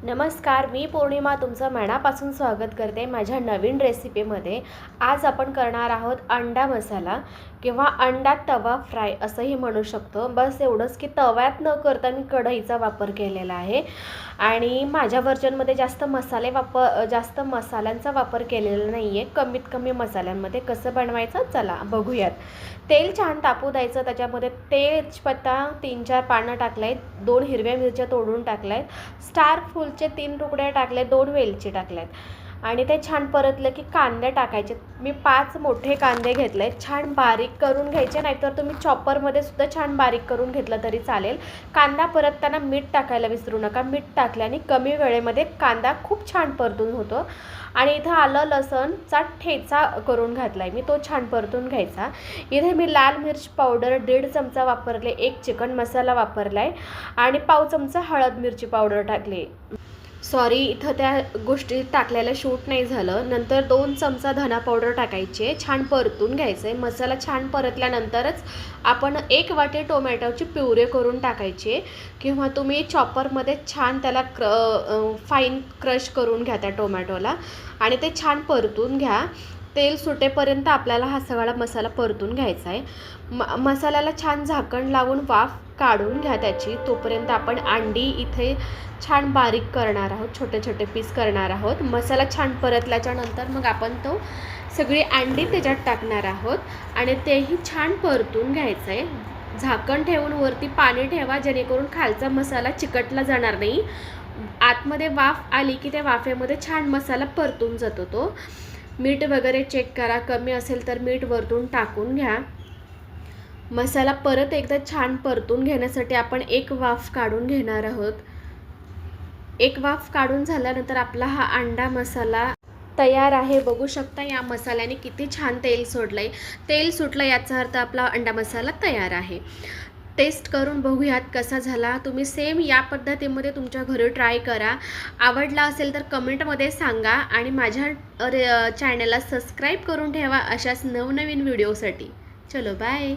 नमस्कार, मी पौर्णिमा तुमचं मनापासून स्वागत करते माझ्या नवीन रेसिपीमध्ये। आज आपण करणार आहोत अंडा मसाला किंवा अंडा तवा फ्राय असंही म्हणू शकतो। बस एवढंच की तव्यात न करता मी कढईचा वापर केलेला आहे आणि माझ्या व्हर्जनमध्ये जास्त मसाल्यांचा वापर केलेला नाही आहे। कमीत कमी मसाल्यांमध्ये कसं बनवायचं चला बघूयात। तेल छान तापू द्यायचं, त्याच्यामध्ये तेजपत्ता 3-4 पानं टाकलेत, 2 हिरव्या मिरच्या तोडून टाकल्यात, स्टार फूलचे 3 तुकडे टाकले, 2 वेलची टाकल्यात आणि ते छान परतलं की कांदे टाकायचे। मी 5 मोठे कांदे घेतले, छान बारीक करून घ्यायचे, नाहीतर तुम्ही चॉपरमध्ये सुद्धा छान बारीक करून घेतलं तरी चालेल। कांदा परतताना मीठ टाकायला विसरू नका, मीठ टाकल्याने कमी वेळेमध्ये कांदा खूप छान परतून होतो। आणि इथं आलं लसणचा ठेचा करून घातलाय मी, तो छान परतून घ्यायचा। इथे मी लाल मिर्च पावडर 1.5 चमचा वापरले, 1 चिकन मसाला वापरलाय आणि पाव चमचा हळद मिरची पावडर टाकली। सॉरी, इथं त्या गोष्टी टाकल्याला शूट नाही झालं। नंतर 2 चमचा धना पावडर टाकायचे, छान परतून घ्यायचे। मसाला छान परतल्यानंतरच आपण 1 वाटी टोमॅटोची प्युरे करून टाकायची किंवा तुम्ही चॉपरमध्ये छान त्याला फाईन क्रश करून घ्या त्या टोमॅटोला आणि ते छान परतून घ्या। तेल सुटेपर्यंत आपल्याला हा सगळा मसाला परतून घ्यायचा आहे। मसाल्याला छान झाकण लावून वाफ काढून घ्या त्याची। तोपर्यंत आपण अंडी इथे छान बारीक करणार आहोत, छोटे छोटे पीस करणार आहोत। मसाला छान परतल्याच्या नंतर मग आपण तो सगळी अंडी त्याच्यात टाकणार आहोत आणि तेही छान परतून घ्यायचं आहे। झाकण ठेवून वरती पाणी ठेवा, जेणेकरून खालचा मसाला चिकटला जाणार नाही। आतमध्ये वाफ आली की त्या वाफेमध्ये छान मसाला परतून जातो तो। मीठ वगैरे चेक करा, कमी असेल तर मीठ वरतून टाकून घ्या। मसाला परत एकदा छान परतून घेण्यासाठी आपण 1 वाफ काढून घेणार आहोत। 1 वाफ काढून झाल्यानंतर आपला हा अंडा मसाला तयार आहे। बघू शकता या मसाल्याने किती छान तेल सोडलंय। तेल सुटलं याचा अर्थ आपला अंडा मसाला तयार आहे। टेस्ट करून बघूयात कसा झाला। तुम्ही सेम या पद्धतीमध्ये तुमच्या घरी ट्राय करा। आवडला असेल तर कमेंटमध्ये सांगा आणि माझ्या चॅनलला सबस्क्राईब करून ठेवा अशाच नवनवीन व्हिडिओसाठी। चलो बाय।